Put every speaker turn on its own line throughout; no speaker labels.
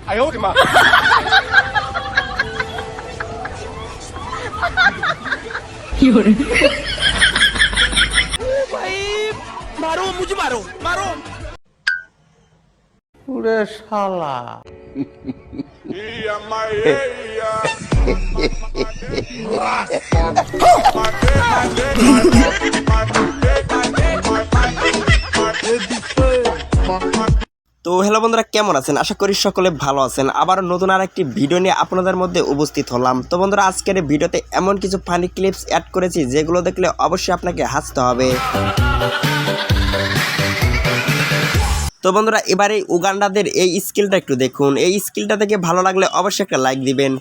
哎呦我的妈！
有人，
भाई मारो मुझे मारो मारो
पूरे साला
তো হ্যালো বন্ধুরা, কেমন আছেন? আশা করি সকলে ভালো আছেন। আবার নতুন আর একটি ভিডিও নিয়ে আপনাদের মধ্যে উপস্থিত হলাম। তো বন্ধুরা, আজকের এই ভিডিওতে এমন কিছু ফানি ক্লিপস অ্যাড করেছি যেগুলো দেখলে অবশ্যই আপনাকে হাসতে হবে। তো বন্ধুরা, এবার এই উগান্ডাদের এই স্কিলটা একটু দেখুন। এই স্কিলটা দেখে ভালো লাগলে অবশ্যই একটা লাইক দিবেন।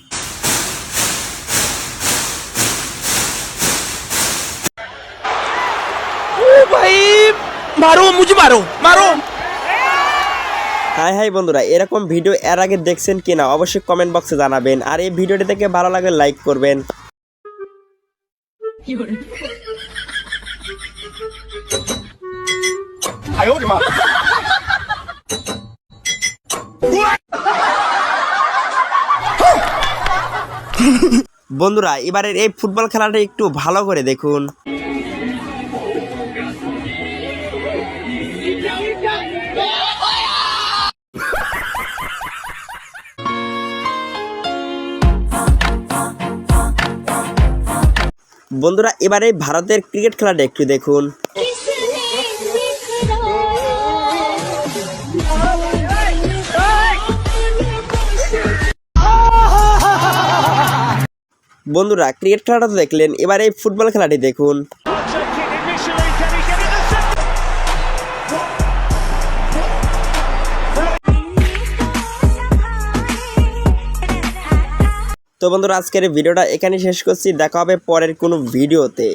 भाई मारो मुझे मारो मारो
হাই হাই বন্ধুরা, এরকম ভিডিও এর আগে দেখছেন কিনা অবশ্যই কমেন্ট বক্সে জানাবেন। আর এই ভিডিওটি দেখে ভালো লাগলে লাইক করবেন।
有人，
哎呦我的妈！
বন্ধুরা, এবারের এই ফুটবল খেলাটা একটু ভালো করে দেখুন। বন্ধুরা, এবারে ভারতের ক্রিকেট খেলাটা একটু দেখুন। বন্ধুরা, ক্রিকেট খেলাটা তো দেখলেন, এবার এই ফুটবল খেলাটি দেখুন। তো বন্ধুরা, আজকের এই ভিডিওটা এখানেই শেষ করছি। দেখা হবে পরের কোনো ভিডিওতে।